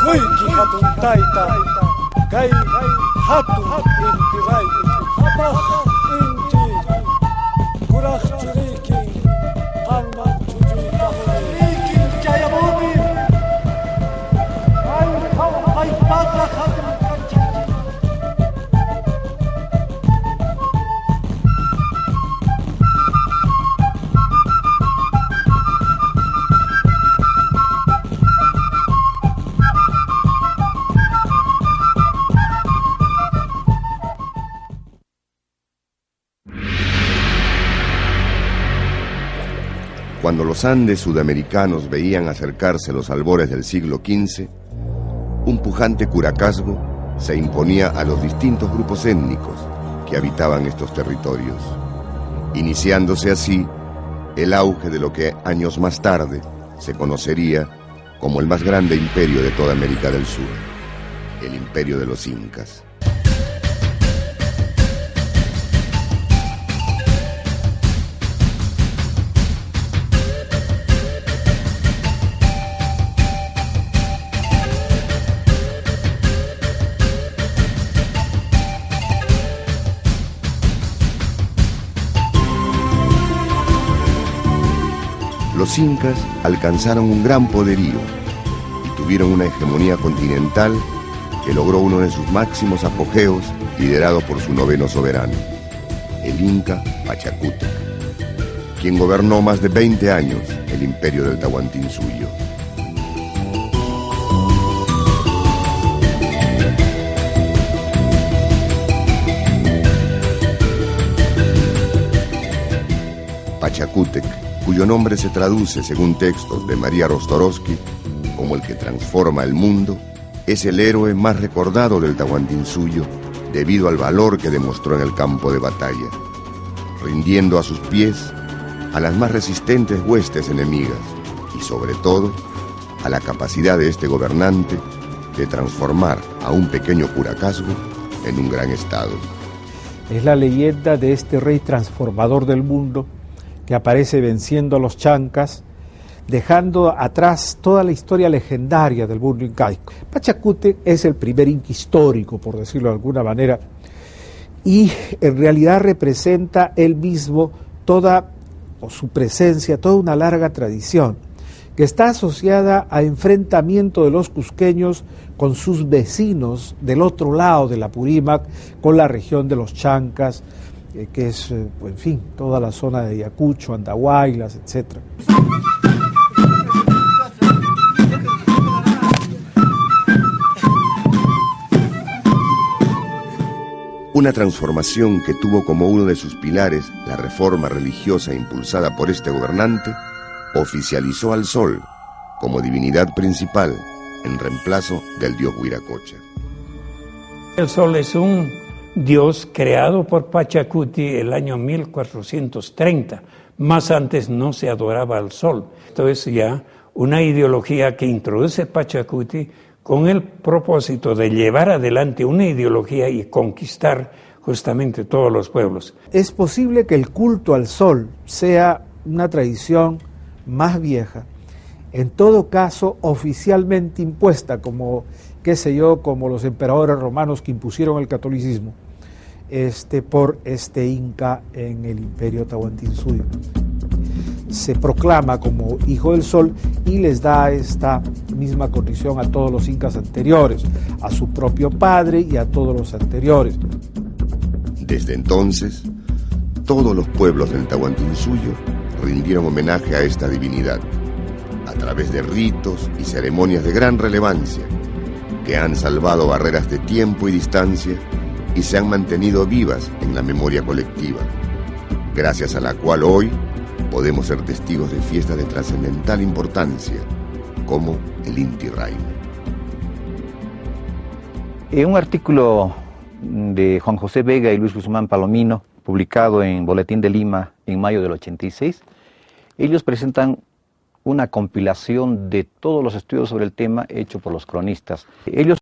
Kuiki hatun taita, kai hatun inti rai, hapah inti kurah churiki, hanman chujui kahuni. Ikin jaya bumi, ay pata hatun kancha. Cuando los Andes sudamericanos veían acercarse los albores del siglo XV, un pujante curacazgo se imponía a los distintos grupos étnicos que habitaban estos territorios, iniciándose así el auge de lo que años más tarde se conocería como el más grande imperio de toda América del Sur, el imperio de los Incas. Los incas alcanzaron un gran poderío y tuvieron una hegemonía continental que logró uno de sus máximos apogeos, liderado por su noveno soberano, el inca Pachacútec, quien gobernó más de 20 años el imperio del Tahuantinsuyo. Pachacútec, cuyo nombre se traduce, según textos de María Rostorovsky, como el que transforma el mundo, es el héroe más recordado del Tahuantinsuyo debido al valor que demostró en el campo de batalla, rindiendo a sus pies a las más resistentes huestes enemigas y, sobre todo, a la capacidad de este gobernante de transformar a un pequeño curacazgo en un gran estado. Es la leyenda de este rey transformador del mundo que aparece venciendo a los chancas, dejando atrás toda la historia legendaria del mundo incaico. Pachacútec es el primer inca histórico, por decirlo de alguna manera, y en realidad representa él mismo su presencia, toda una larga tradición, que está asociada a enfrentamiento de los cusqueños con sus vecinos del otro lado de la Apurímac, con la región de los chancas, que es, en fin, toda la zona de Ayacucho, Andahuaylas, etc. Una transformación que tuvo como uno de sus pilares la reforma religiosa impulsada por este gobernante, oficializó al sol como divinidad principal en reemplazo del dios Huiracocha. El sol es un dios creado por Pachacuti el año 1430. Más antes no se adoraba al sol. Esto es ya una ideología que introduce Pachacuti con el propósito de llevar adelante una ideología y conquistar justamente todos los pueblos. Es posible que el culto al sol sea una tradición más vieja, en todo caso oficialmente impuesta, como, qué sé yo, como los emperadores romanos que impusieron el catolicismo, por Inca en el imperio Tahuantinsuyo. Se proclama como hijo del sol y les da esta misma condición a todos los incas anteriores, a su propio padre y a todos los anteriores. Desde entonces, todos los pueblos del Tahuantinsuyo rindieron homenaje a esta divinidad, a través de ritos y ceremonias de gran relevancia, que han salvado barreras de tiempo y distancia y se han mantenido vivas en la memoria colectiva, gracias a la cual hoy podemos ser testigos de fiestas de trascendental importancia, como el Inti Raymi. En un artículo de Juan José Vega y Luis Guzmán Palomino, publicado en Boletín de Lima en mayo del 86, ellos presentan una compilación de todos los estudios sobre el tema hecho por los cronistas. Ellos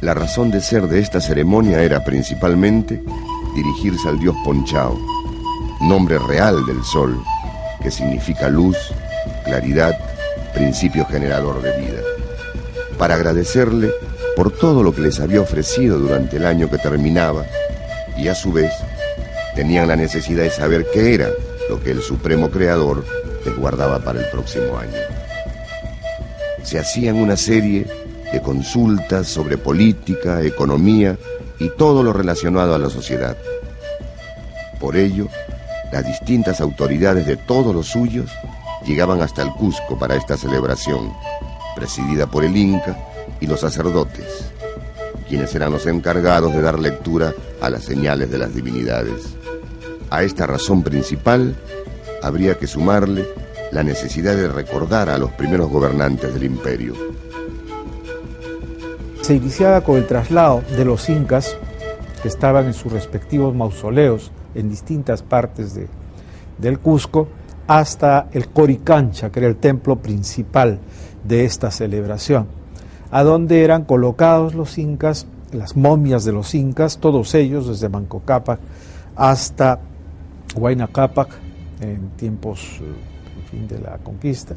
La razón de ser de esta ceremonia era principalmente dirigirse al dios Ponchao, nombre real del sol, que significa luz, claridad, principio generador de vida, para agradecerle por todo lo que les había ofrecido durante el año que terminaba, y a su vez tenían la necesidad de saber qué era lo que el Supremo Creador les guardaba para el próximo año. Se hacían una serie de consultas sobre política, economía y todo lo relacionado a la sociedad. Por ello, las distintas autoridades de todos los suyos llegaban hasta el Cusco para esta celebración, presidida por el Inca y los sacerdotes, quienes eran los encargados de dar lectura a las señales de las divinidades. A esta razón principal habría que sumarle la necesidad de recordar a los primeros gobernantes del imperio. Se iniciaba con el traslado de los incas, que estaban en sus respectivos mausoleos en distintas partes del Cusco, hasta el Coricancha, que era el templo principal de esta celebración, a donde eran colocados los incas, las momias de los incas, todos ellos, desde Manco Cápac hasta Huayna Cápac, en tiempos de la conquista,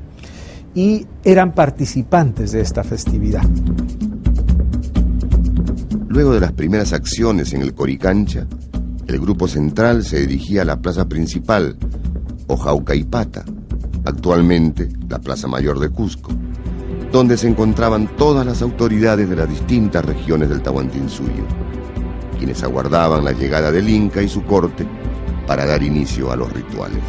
y eran participantes de esta festividad. Luego de las primeras acciones en el Coricancha, el grupo central se dirigía a la plaza principal, o Jaucaipata, actualmente la Plaza Mayor de Cusco, donde se encontraban todas las autoridades de las distintas regiones del Tahuantinsuyo, quienes aguardaban la llegada del Inca y su corte para dar inicio a los rituales.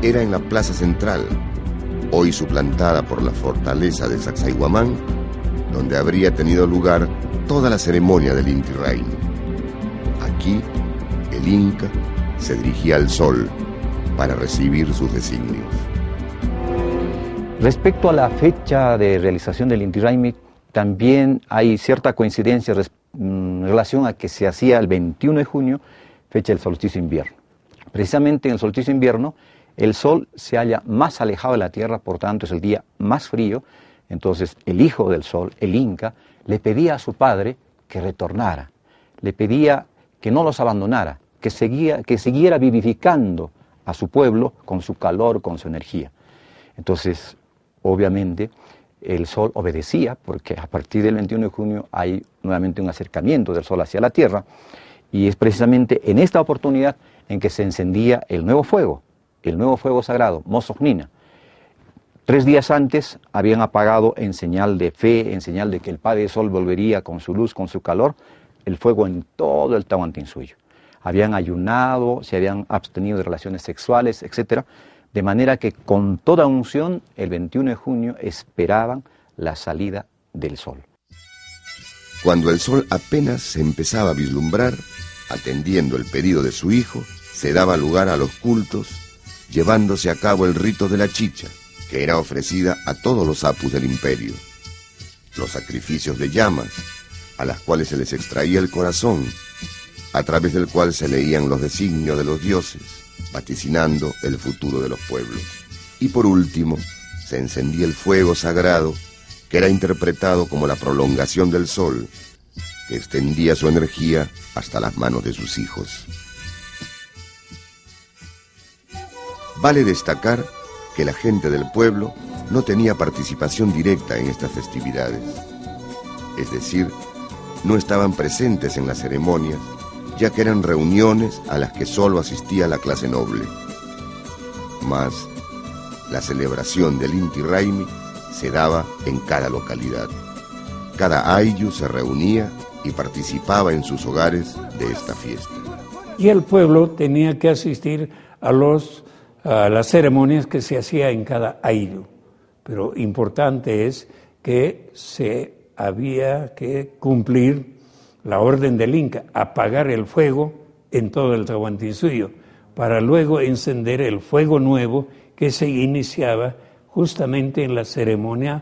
Era en la plaza central, hoy suplantada por la fortaleza de Sacsayhuamán, donde habría tenido lugar toda la ceremonia del Inti Raymi. Aquí, el Inca se dirigía al sol para recibir sus designios. Respecto a la fecha de realización del Inti Raymi, también hay cierta coincidencia en relación a que se hacía el 21 de junio, fecha del solsticio invierno. Precisamente en el solsticio invierno, el sol se halla más alejado de la tierra, por tanto es el día más frío. Entonces el hijo del sol, el Inca, le pedía a su padre que retornara, le pedía que no los abandonara, que siguiera vivificando a su pueblo con su calor, con su energía. Entonces, obviamente, el sol obedecía, porque a partir del 21 de junio hay nuevamente un acercamiento del sol hacia la tierra, y es precisamente en esta oportunidad en que se encendía el nuevo fuego sagrado, Mozognina, 3 días antes habían apagado en señal de fe, en señal de que el Padre Sol volvería con su luz, con su calor, el fuego en todo el Tahuantinsuyo. Habían ayunado, se habían abstenido de relaciones sexuales, etc. De manera que con toda unción, el 21 de junio esperaban la salida del sol. Cuando el sol apenas se empezaba a vislumbrar, atendiendo el pedido de su hijo, se daba lugar a los cultos, llevándose a cabo el rito de la chicha, que era ofrecida a todos los apus del imperio. Los sacrificios de llamas, a las cuales se les extraía el corazón, a través del cual se leían los designios de los dioses, vaticinando el futuro de los pueblos. Y por último, se encendía el fuego sagrado, que era interpretado como la prolongación del sol, que extendía su energía hasta las manos de sus hijos. Vale destacar que la gente del pueblo no tenía participación directa en estas festividades. Es decir, no estaban presentes en las ceremonias, ya que eran reuniones a las que solo asistía la clase noble. Mas, la celebración del Inti Raymi se daba en cada localidad. Cada ayllu se reunía y participaba en sus hogares de esta fiesta. Y el pueblo tenía que asistir a las ceremonias que se hacía en cada ayllu. Pero importante es que se había que cumplir la orden del Inca, apagar el fuego en todo el Tahuantinsuyo, para luego encender el fuego nuevo que se iniciaba justamente en la ceremonia